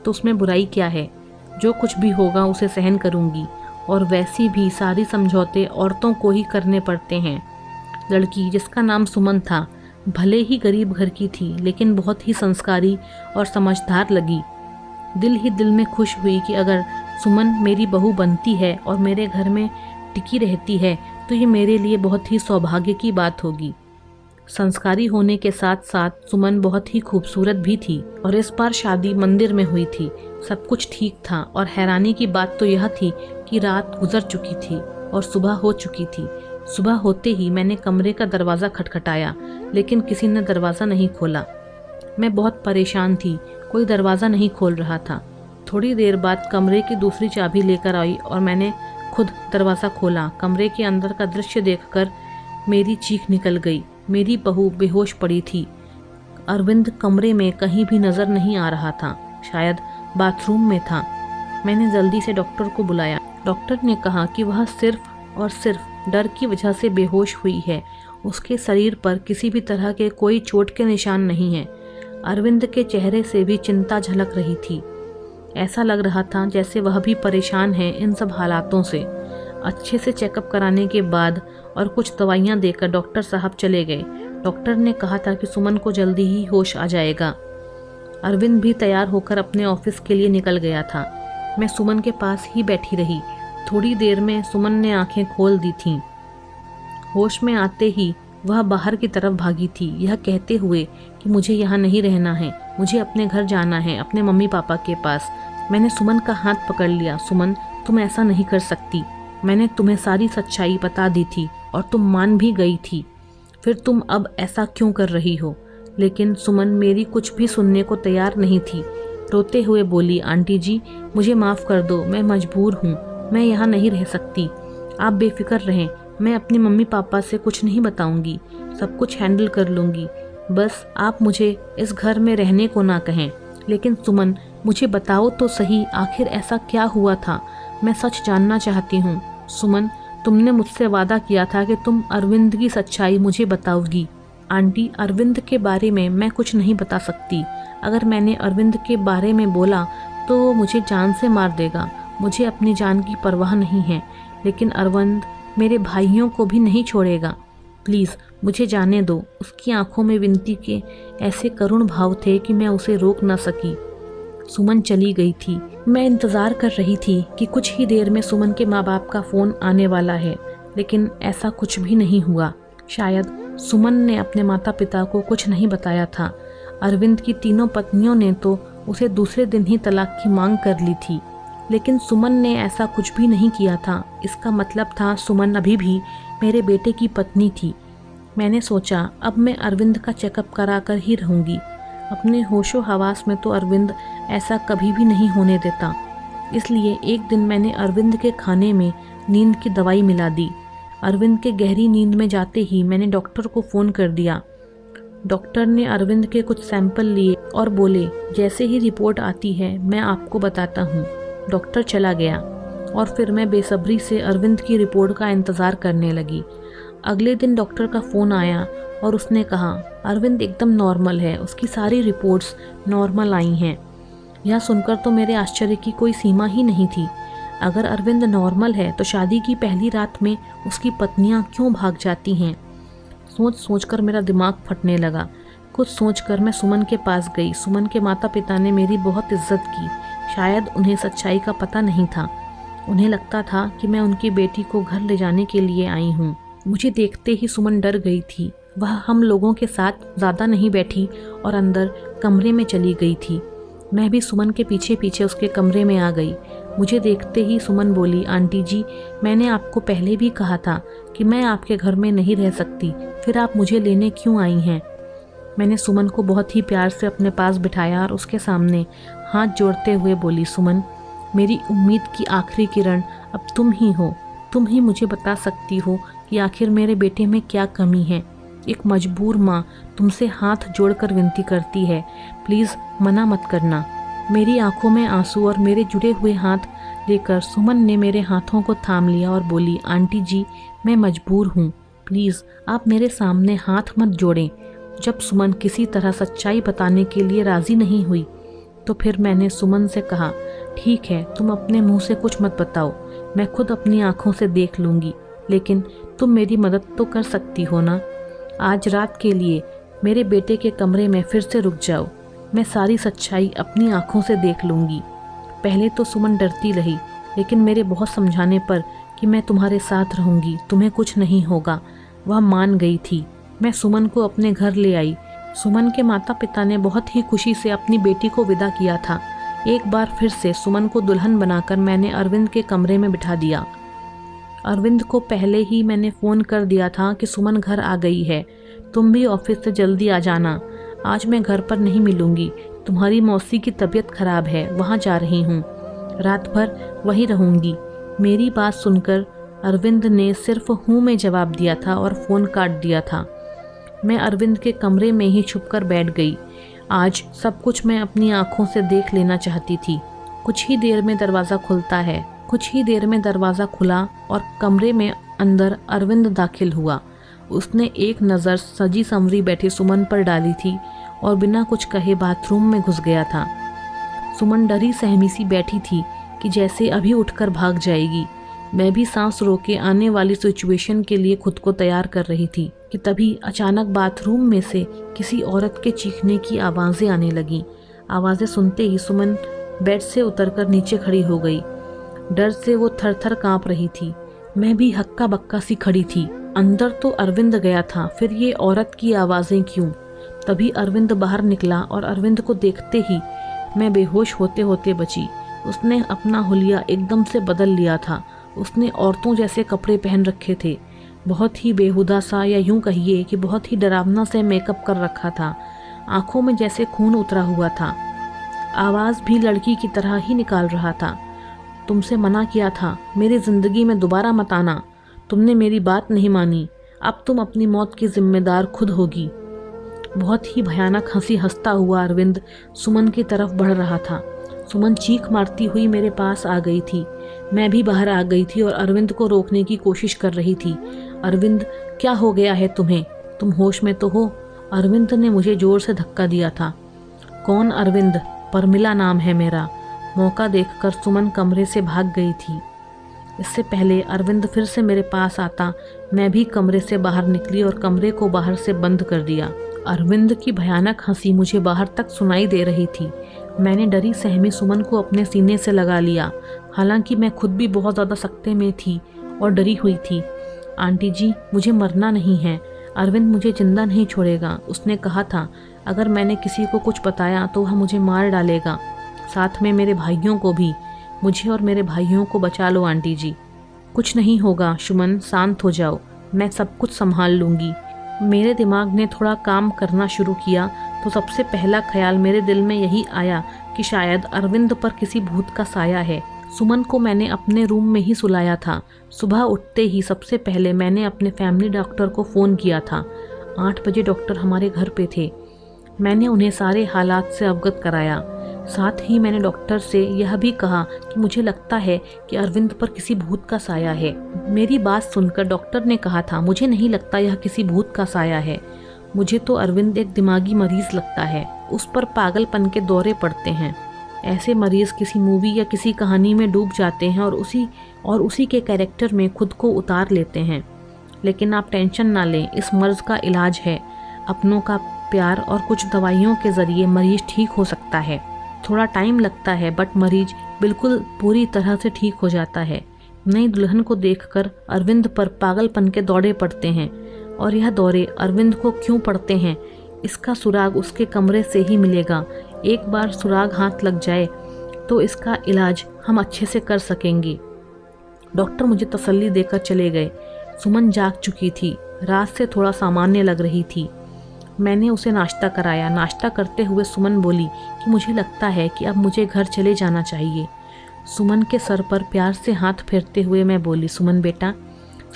तो उसमें बुराई क्या है? जो कुछ भी होगा उसे सहन करूँगी, और वैसी भी सारी समझौते औरतों को ही करने पड़ते हैं। लड़की, जिसका नाम सुमन था, भले ही गरीब घर की थी, लेकिन बहुत ही संस्कारी और समझदार लगी। दिल ही दिल में खुश हुई कि अगर सुमन मेरी बहू बनती है और मेरे घर में टिकी रहती है तो ये मेरे लिए बहुत ही सौभाग्य की बात होगी। संस्कारी होने के साथ साथ सुमन बहुत ही खूबसूरत भी थी, और इस बार शादी मंदिर में हुई थी। सब कुछ ठीक था, और हैरानी की बात तो यह थी कि रात गुजर चुकी थी और सुबह हो चुकी थी। सुबह होते ही मैंने कमरे का दरवाज़ा खटखटाया, लेकिन किसी ने दरवाज़ा नहीं खोला। मैं बहुत परेशान थी, कोई दरवाज़ा नहीं खोल रहा था। थोड़ी देर बाद कमरे की दूसरी चाबी लेकर आई और मैंने खुद दरवाज़ा खोला। कमरे के अंदर का दृश्य देखकर मेरी चीख निकल गई। मेरी बहू बेहोश पड़ी थी। अरविंद कमरे में कहीं भी नज़र नहीं आ रहा था, शायद बाथरूम में था। मैंने जल्दी से डॉक्टर को बुलाया। डॉक्टर ने कहा कि वह सिर्फ और सिर्फ डर की वजह से बेहोश हुई है। उसके शरीर पर किसी भी तरह के कोई चोट के निशान नहीं है। अरविंद के चेहरे से भी चिंता झलक रही थी। ऐसा लग रहा था जैसे वह भी परेशान है इन सब हालातों से। अच्छे से चेकअप कराने के बाद और कुछ दवाइयाँ देकर डॉक्टर साहब चले गए। डॉक्टर ने कहा था कि सुमन को जल्दी ही होश आ जाएगा। अरविंद भी तैयार होकर अपने ऑफिस के लिए निकल गया था। मैं सुमन के पास ही बैठी रही। थोड़ी देर में सुमन ने आंखें खोल दी थीं। होश में आते ही वह बाहर की तरफ भागी थी, यह कहते हुए कि मुझे यहाँ नहीं रहना है, मुझे अपने घर जाना है, अपने मम्मी पापा के पास। मैंने सुमन का हाथ पकड़ लिया। सुमन, तुम ऐसा नहीं कर सकती। मैंने तुम्हें सारी सच्चाई बता दी थी और तुम मान भी गई थी, फिर तुम अब ऐसा क्यों कर रही हो? लेकिन सुमन मेरी कुछ भी सुनने को तैयार नहीं थी। रोते हुए बोली, आंटी जी, मुझे माफ़ कर दो, मैं मजबूर हूँ, मैं यहाँ नहीं रह सकती। आप बेफिक्र रहें, मैं अपनी मम्मी पापा से कुछ नहीं बताऊंगी, सब कुछ हैंडल कर लूँगी। बस आप मुझे इस घर में रहने को ना कहें। लेकिन सुमन, मुझे बताओ तो सही, आखिर ऐसा क्या हुआ था? मैं सच जानना चाहती हूँ। सुमन, तुमने मुझसे वादा किया था कि तुम अरविंद की सच्चाई मुझे बताओगी। आंटी, अरविंद के बारे में मैं कुछ नहीं बता सकती। अगर मैंने अरविंद के बारे में बोला तो वो मुझे जान से मार देगा। मुझे अपनी जान की परवाह नहीं है, लेकिन अरविंद मेरे भाइयों को भी नहीं छोड़ेगा। प्लीज़ मुझे जाने दो। उसकी आंखों में विनती के ऐसे करुण भाव थे कि मैं उसे रोक न सकी। सुमन चली गई थी। मैं इंतज़ार कर रही थी कि कुछ ही देर में सुमन के माँ बाप का फ़ोन आने वाला है, लेकिन ऐसा कुछ भी नहीं हुआ। शायद सुमन ने अपने माता पिता को कुछ नहीं बताया था। अरविंद की तीनों पत्नियों ने तो उसे दूसरे दिन ही तलाक की मांग कर ली थी, लेकिन सुमन ने ऐसा कुछ भी नहीं किया था। इसका मतलब था सुमन अभी भी मेरे बेटे की पत्नी थी। मैंने सोचा अब मैं अरविंद का चेकअप करा कर ही रहूँगी। अपने होशो हवास में तो अरविंद ऐसा कभी भी नहीं होने देता। इसलिए एक दिन मैंने अरविंद के खाने में नींद की दवाई मिला दी। अरविंद के गहरी नींद में जाते ही मैंने डॉक्टर को फ़ोन कर दिया। डॉक्टर ने अरविंद के कुछ सैंपल लिए और बोले, जैसे ही रिपोर्ट आती है मैं आपको बताता हूँ। डॉक्टर चला गया और फिर मैं बेसब्री से अरविंद की रिपोर्ट का इंतज़ार करने लगी। अगले दिन डॉक्टर का फ़ोन आया और उसने कहा, अरविंद एकदम नॉर्मल है, उसकी सारी रिपोर्ट्स नॉर्मल आई हैं। यह सुनकर तो मेरे आश्चर्य की कोई सीमा ही नहीं थी। अगर अरविंद नॉर्मल है तो शादी की पहली रात में उसकी पत्नियां क्यों भाग जाती हैं? सोच सोचकर मेरा दिमाग फटने लगा। कुछ सोचकर मैं सुमन के पास गई। सुमन के माता पिता ने मेरी बहुत इज्जत की। शायद उन्हें सच्चाई का पता नहीं था। उन्हें लगता था कि मैं उनकी बेटी को घर ले जाने के लिए आई हूँ। मुझे देखते ही सुमन डर गई थी। वह हम लोगों के साथ ज़्यादा नहीं बैठी और अंदर कमरे में चली गई थी। मैं भी सुमन के पीछे पीछे उसके कमरे में आ गई। मुझे देखते ही सुमन बोली, आंटी जी, मैंने आपको पहले भी कहा था कि मैं आपके घर में नहीं रह सकती, फिर आप मुझे लेने क्यों आई हैं? मैंने सुमन को बहुत ही प्यार से अपने पास बिठाया और उसके सामने हाथ जोड़ते हुए बोली, सुमन, मेरी उम्मीद की आखिरी किरण अब तुम ही हो। तुम ही मुझे बता सकती हो कि आखिर मेरे बेटे में क्या कमी है। एक मजबूर माँ तुमसे हाथ जोड़कर विनती करती है, प्लीज़ मना मत करना। मेरी आंखों में आंसू और मेरे जुड़े हुए हाथ लेकर सुमन ने मेरे हाथों को थाम लिया और बोली, आंटी जी, मैं मजबूर हूँ, प्लीज़ आप मेरे सामने हाथ मत जोड़ें। जब सुमन किसी तरह सच्चाई बताने के लिए राज़ी नहीं हुई तो फिर मैंने सुमन से कहा, ठीक है, तुम अपने मुंह से कुछ मत बताओ, मैं खुद अपनी आंखों से देख लूँगी, लेकिन तुम मेरी मदद तो कर सकती हो ना। आज रात के लिए मेरे बेटे के कमरे में फिर से रुक जाओ, मैं सारी सच्चाई अपनी आंखों से देख लूँगी। पहले तो सुमन डरती रही, लेकिन मेरे बहुत समझाने पर कि मैं तुम्हारे साथ रहूँगी, तुम्हें कुछ नहीं होगा, वह मान गई थी। मैं सुमन को अपने घर ले आई। सुमन के माता पिता ने बहुत ही खुशी से अपनी बेटी को विदा किया था। एक बार फिर से सुमन को दुल्हन बनाकर मैंने अरविंद के कमरे में बिठा दिया। अरविंद को पहले ही मैंने फ़ोन कर दिया था कि सुमन घर आ गई है, तुम भी ऑफिस से जल्दी आ जाना। आज मैं घर पर नहीं मिलूँगी, तुम्हारी मौसी की तबीयत खराब है, वहाँ जा रही हूँ, रात भर वहीं रहूँगी। मेरी बात सुनकर अरविंद ने सिर्फ हूँ में जवाब दिया था और फ़ोन काट दिया था। मैं अरविंद के कमरे में ही छुपकर बैठ गई। आज सब कुछ मैं अपनी आंखों से देख लेना चाहती थी। कुछ ही देर में दरवाज़ा खुलता है। कुछ ही देर में दरवाज़ा खुला और कमरे में अंदर अरविंद दाखिल हुआ। उसने एक नज़र सजी संवरी बैठी सुमन पर डाली थी और बिना कुछ कहे बाथरूम में घुस गया था। सुमन डरी सहमी सी बैठी थी कि जैसे अभी उठकर भाग जाएगी। मैं भी सांस रोके आने वाली सिचुएशन के लिए खुद को तैयार कर रही थी कि तभी अचानक बाथरूम में से किसी औरत के चीखने की आवाज़ें आने लगीं। आवाज़ें सुनते ही सुमन बेड से उतरकर नीचे खड़ी हो गई। डर से वो थर थर काँप रही थी। मैं भी हक्का बक्का सी खड़ी थी। अंदर तो अरविंद गया था, फिर ये औरत की आवाज़ें क्यों? तभी अरविंद बाहर निकला और अरविंद को देखते ही मैं बेहोश होते होते बची। उसने अपना हुलिया एकदम से बदल लिया था। उसने औरतों जैसे कपड़े पहन रखे थे, बहुत ही बेहुदा सा, या यूं कहिए कि बहुत ही डरावना से मेकअप कर रखा था। आंखों में जैसे खून उतरा हुआ था। आवाज़ भी लड़की की तरह ही निकाल रहा था। तुमसे मना किया था, मेरी ज़िंदगी में दोबारा मत आना। तुमने मेरी बात नहीं मानी, अब तुम अपनी मौत की जिम्मेदार खुद होगी। बहुत ही भयानक हंसी हंसता हुआ अरविंद सुमन की तरफ बढ़ रहा था। सुमन चीख मारती हुई मेरे पास आ गई थी। मैं भी बाहर आ गई थी और अरविंद को रोकने की कोशिश कर रही थी। अरविंद, क्या हो गया है तुम्हें? तुम होश में तो हो? अरविंद ने मुझे जोर से धक्का दिया था। कौन अरविंद? परमिला नाम है मेरा। मौका देखकर सुमन कमरे से भाग गई थी। इससे पहले अरविंद फिर से मेरे पास आता, मैं भी कमरे से बाहर निकली और कमरे को बाहर से बंद कर दिया। अरविंद की भयानक हंसी मुझे बाहर तक सुनाई दे रही थी। मैंने डरी सहमी सुमन को अपने सीने से लगा लिया। हालांकि मैं खुद भी बहुत ज़्यादा सकते में थी और डरी हुई थी। आंटी जी, मुझे मरना नहीं है। अरविंद मुझे जिंदा नहीं छोड़ेगा। उसने कहा था अगर मैंने किसी को कुछ बताया तो वह मुझे मार डालेगा, साथ में मेरे भाइयों को भी। मुझे और मेरे भाइयों को बचा लो आंटी जी। कुछ नहीं होगा सुमन, शांत हो जाओ, मैं सब कुछ संभाल लूँगी। मेरे दिमाग ने थोड़ा काम करना शुरू किया तो सबसे पहला ख्याल मेरे दिल में यही आया कि शायद अरविंद पर किसी भूत का साया है। सुमन को मैंने अपने रूम में ही सुलाया था। सुबह उठते ही सबसे पहले मैंने अपने फैमिली डॉक्टर को फ़ोन किया था। 8 बजे डॉक्टर हमारे घर पे थे। मैंने उन्हें सारे हालात से अवगत कराया। साथ ही मैंने डॉक्टर से यह भी कहा कि मुझे लगता है कि अरविंद पर किसी भूत का साया है। मेरी बात सुनकर डॉक्टर ने कहा था मुझे नहीं लगता यह किसी भूत का साया है, मुझे तो अरविंद एक दिमागी मरीज लगता है। उस पर पागलपन के दौरे पड़ते हैं। ऐसे मरीज किसी मूवी या किसी कहानी में डूब जाते हैं और उसी के कैरेक्टर में खुद को उतार लेते हैं। लेकिन आप टेंशन ना लें, इस मर्ज का इलाज है। अपनों का प्यार और कुछ दवाइयों के ज़रिए मरीज ठीक हो सकता है। थोड़ा टाइम लगता है बट मरीज बिल्कुल पूरी तरह से ठीक हो जाता है। नई दुल्हन को देखकर अरविंद पर पागलपन के दौरे पड़ते हैं और यह दौरे अरविंद को क्यों पड़ते हैं, इसका सुराग उसके कमरे से ही मिलेगा। एक बार सुराग हाथ लग जाए तो इसका इलाज हम अच्छे से कर सकेंगे। डॉक्टर मुझे तसल्ली देकर चले गए। सुमन जाग चुकी थी, रात से थोड़ा सामान्य लग रही थी। मैंने उसे नाश्ता कराया। नाश्ता करते हुए सुमन बोली कि मुझे लगता है कि अब मुझे घर चले जाना चाहिए। सुमन के सर पर प्यार से हाथ फेरते हुए मैं बोली, सुमन बेटा,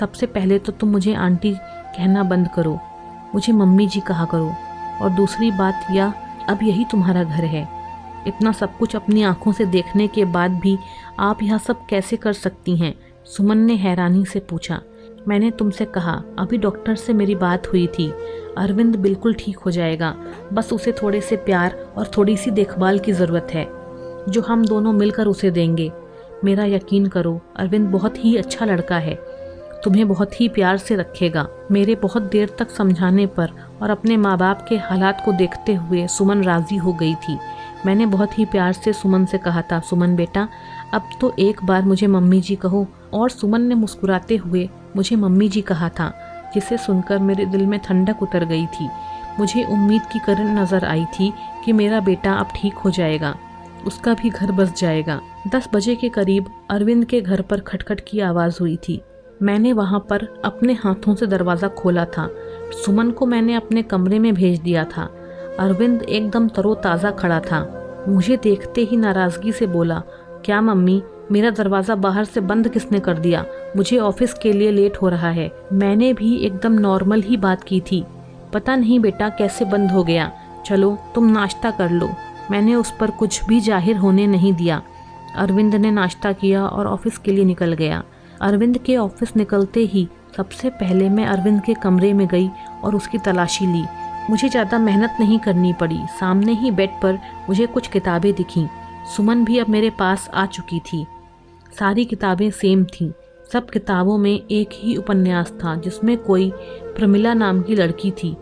सबसे पहले तो तुम मुझे आंटी कहना बंद करो, मुझे मम्मी जी कहा करो। और दूसरी बात यह, अब यही तुम्हारा घर है। इतना सब कुछ अपनी आंखों से देखने के बाद भी आप यह सब कैसे कर सकती हैं? सुमन ने हैरानी से पूछा। मैंने तुमसे कहा, अभी डॉक्टर से मेरी बात हुई थी। अरविंद बिल्कुल ठीक हो जाएगा, बस उसे थोड़े से प्यार और थोड़ी सी देखभाल की ज़रूरत है जो हम दोनों मिलकर उसे देंगे। मेरा यकीन करो, अरविंद बहुत ही अच्छा लड़का है, तुम्हें बहुत ही प्यार से रखेगा। मेरे बहुत देर तक समझाने पर और अपने माँ बाप के हालात को देखते हुए सुमन राज़ी हो गई थी। मैंने बहुत ही प्यार से सुमन से कहा था, सुमन बेटा, अब तो एक बार मुझे मम्मी जी कहो। और सुमन ने मुस्कुराते हुए मुझे मम्मी जी कहा था, जिसे सुनकर मेरे दिल में ठंडक उतर गई थी। मुझे उम्मीद की किरण नज़र आई थी कि मेरा बेटा अब ठीक हो जाएगा, उसका भी घर बस जाएगा। 10 बजे के करीब अरविंद के घर पर खटखट की आवाज़ हुई थी। मैंने वहाँ पर अपने हाथों से दरवाज़ा खोला था। सुमन को मैंने अपने कमरे में भेज दिया था। अरविंद एकदम तरोताज़ा खड़ा था। मुझे देखते ही नाराज़गी से बोला, क्या मम्मी, मेरा दरवाज़ा बाहर से बंद किसने कर दिया? मुझे ऑफिस के लिए लेट हो रहा है। मैंने भी एकदम नॉर्मल ही बात की थी। पता नहीं बेटा कैसे बंद हो गया। चलो तुम नाश्ता कर लो। मैंने उस पर कुछ भी जाहिर होने नहीं दिया। अरविंद ने नाश्ता किया और ऑफिस के लिए निकल गया। अरविंद के ऑफिस निकलते ही सबसे पहले मैं अरविंद के कमरे में गई और उसकी तलाशी ली। मुझे ज़्यादा मेहनत नहीं करनी पड़ी। सामने ही बेड पर मुझे कुछ किताबें दिखीं। सुमन भी अब मेरे पास आ चुकी थी। सारी किताबें सेम थीं। सब किताबों में एक ही उपन्यास था जिसमें कोई प्रमिला नाम की लड़की थी।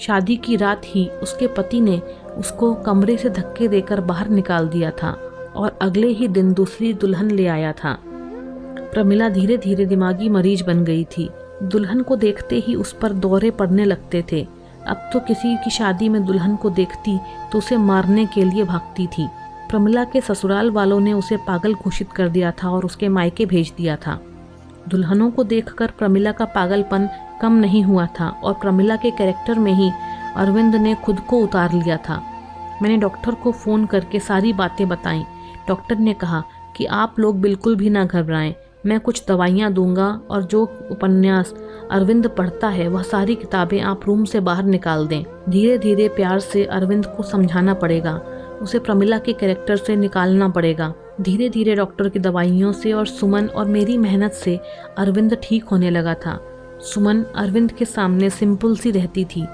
शादी की रात ही उसके पति ने उसको कमरे से धक्के देकर बाहर निकाल दिया था और अगले ही दिन दूसरी दुल्हन ले आया था। प्रमिला धीरे धीरे दिमागी मरीज बन गई थी। दुल्हन को देखते ही उस पर दौरे पड़ने लगते थे। अब तो किसी की शादी में दुल्हन को देखती तो उसे मारने के लिए भागती थी। प्रमिला के ससुराल वालों ने उसे पागल घोषित कर दिया था और उसके मायके भेज दिया था। दुल्हनों को देखकर प्रमिला का पागलपन कम नहीं हुआ था और प्रमिला के कैरेक्टर में ही अरविंद ने खुद को उतार लिया था। मैंने डॉक्टर को फ़ोन करके सारी बातें बताईं। डॉक्टर ने कहा कि आप लोग बिल्कुल भी ना घबराएं, मैं कुछ दवाइयाँ दूंगा और जो उपन्यास अरविंद पढ़ता है वह सारी किताबें आप रूम से बाहर निकाल दें। धीरे धीरे प्यार से अरविंद को समझाना पड़ेगा। उसे प्रमिला के कैरेक्टर से निकालना पड़ेगा। धीरे धीरे डॉक्टर की दवाइयों से और सुमन और मेरी मेहनत से अरविंद ठीक होने लगा था। सुमन अरविंद के सामने सिंपल सी रहती थी,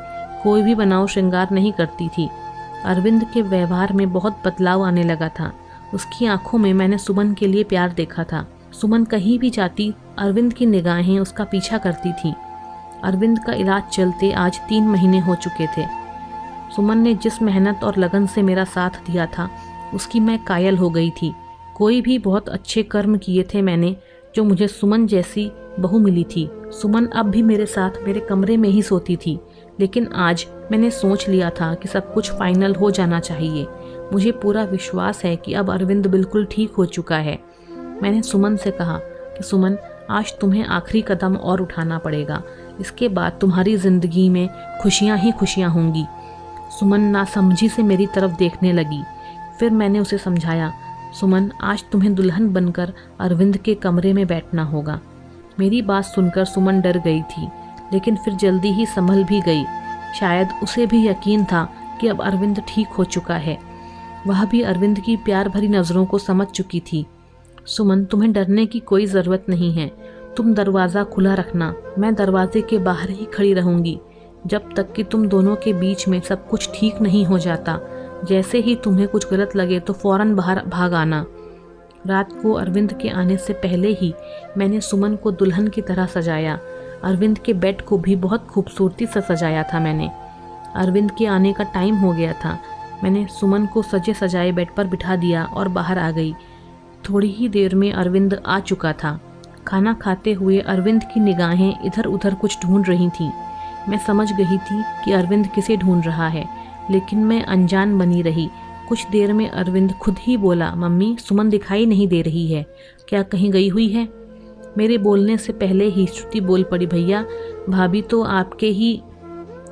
कोई भी बनाव श्रृंगार नहीं करती थी। अरविंद के व्यवहार में बहुत बदलाव आने लगा था। उसकी आंखों में मैंने सुमन के लिए प्यार देखा था। सुमन कहीं भी जाती अरविंद की निगाहें उसका पीछा करती थीं। अरविंद का इलाज चलते आज 3 महीने हो चुके थे। सुमन ने जिस मेहनत और लगन से मेरा साथ दिया था उसकी मैं कायल हो गई थी। कोई भी बहुत अच्छे कर्म किए थे मैंने, जो मुझे सुमन जैसी बहू मिली थी। सुमन अब भी मेरे साथ मेरे कमरे में ही सोती थी, लेकिन आज मैंने सोच लिया था कि सब कुछ फाइनल हो जाना चाहिए। मुझे पूरा विश्वास है कि अब अरविंद बिल्कुल ठीक हो चुका है। मैंने सुमन से कहा कि सुमन, आज तुम्हें आखिरी कदम और उठाना पड़ेगा। इसके बाद तुम्हारी ज़िंदगी में खुशियाँ ही खुशियाँ होंगी। सुमन नासमझी से मेरी तरफ देखने लगी। फिर मैंने उसे समझाया, सुमन, आज तुम्हें दुल्हन बनकर अरविंद के कमरे में बैठना होगा। मेरी बात सुनकर सुमन डर गई थी, लेकिन फिर जल्दी ही संभल भी गई। शायद उसे भी यकीन था कि अब अरविंद ठीक हो चुका है। वह भी अरविंद की प्यार भरी नज़रों को समझ चुकी थी। सुमन, तुम्हें डरने की कोई ज़रूरत नहीं है। तुम दरवाज़ा खुला रखना, मैं दरवाजे के बाहर ही खड़ी रहूँगी जब तक कि तुम दोनों के बीच में सब कुछ ठीक नहीं हो जाता। जैसे ही तुम्हें कुछ गलत लगे तो फ़ौरन बाहर भाग आना। रात को अरविंद के आने से पहले ही मैंने सुमन को दुल्हन की तरह सजाया। अरविंद के बेड को भी बहुत खूबसूरती से सजाया था मैंने। अरविंद के आने का टाइम हो गया था। मैंने सुमन को सजे सजाए बेड पर बिठा दिया और बाहर आ गई। थोड़ी ही देर में अरविंद आ चुका था। खाना खाते हुए अरविंद की निगाहें इधर उधर कुछ ढूंढ रही थीं। मैं समझ गई थी कि अरविंद किसे ढूंढ रहा है, लेकिन मैं अनजान बनी रही। कुछ देर में अरविंद खुद ही बोला, मम्मी, सुमन दिखाई नहीं दे रही है, क्या कहीं गई हुई है? मेरे बोलने से पहले ही श्रुति बोल पड़ी, भैया, भाभी तो आपके ही।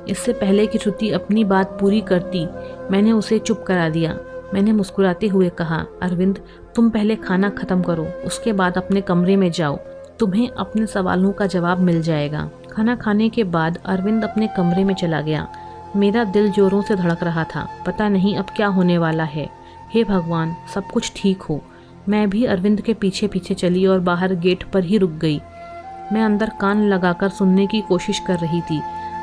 इससे पहले कि श्रुति अपनी बात पूरी करती, मैंने उसे चुप करा दिया। मैंने मुस्कुराते हुए कहा, अरविंद, तुम पहले खाना ख़त्म करो, उसके बाद अपने कमरे में जाओ, तुम्हें अपने सवालों का जवाब मिल जाएगा। खाना खाने के बाद अरविंद अपने कमरे में चला गया। मेरा दिल जोरों से धड़क रहा था। पता नहीं अब क्या होने वाला है। हे भगवान, सब कुछ ठीक हो। मैं भी अरविंद के पीछे पीछे चली और बाहर गेट पर ही रुक गई। मैं अंदर कान लगाकर सुनने की कोशिश कर रही थी।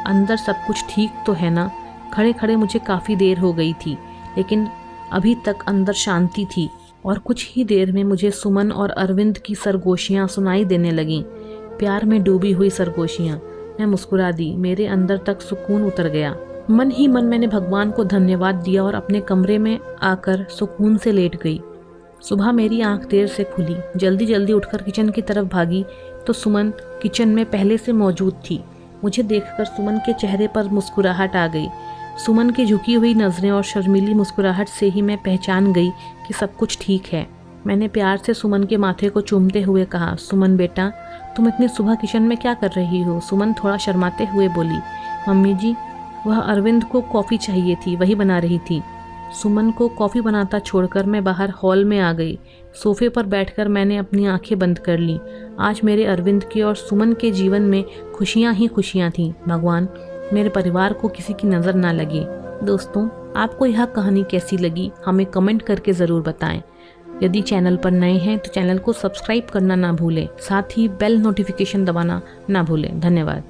अंदर सब कुछ ठीक तो है ना? खड़े खड़े मुझे काफ़ी देर हो गई थी, लेकिन अभी तक अंदर शांति थी। और कुछ ही देर में मुझे सुमन और अरविंद की सरगोशियाँ सुनाई देने लगीं, प्यार में डूबी हुई सरगोशियाँ। मैं मुस्कुरा दी। मेरे अंदर तक सुकून उतर गया। मन ही मन मैंने भगवान को धन्यवाद दिया और अपने कमरे में आकर सुकून से लेट गई। सुबह मेरी आंख देर से खुली। जल्दी जल्दी उठकर किचन की तरफ भागी तो सुमन किचन में पहले से मौजूद थी। मुझे देखकर सुमन के चेहरे पर मुस्कुराहट आ गई। सुमन की झुकी हुई नज़रें और शर्मीली मुस्कुराहट से ही मैं पहचान गई कि सब कुछ ठीक है। मैंने प्यार से सुमन के माथे को चूमते हुए कहा, सुमन बेटा, तुम इतनी सुबह किचन में क्या कर रही हो? सुमन थोड़ा शर्माते हुए बोली, मम्मी जी, वह अरविंद को कॉफ़ी चाहिए थी, वही बना रही थी। सुमन को कॉफ़ी बनाता छोड़कर मैं बाहर हॉल में आ गई। सोफे पर बैठकर मैंने अपनी आंखें बंद कर लीं। आज मेरे अरविंद के और सुमन के जीवन में खुशियाँ ही खुशियाँ थीं। भगवान, मेरे परिवार को किसी की नज़र ना लगे। दोस्तों, आपको यह कहानी कैसी लगी हमें कमेंट करके ज़रूर बताएं। यदि चैनल पर नए हैं तो चैनल को सब्सक्राइब करना ना भूलें, साथ ही बेल नोटिफिकेशन दबाना ना भूलें। धन्यवाद।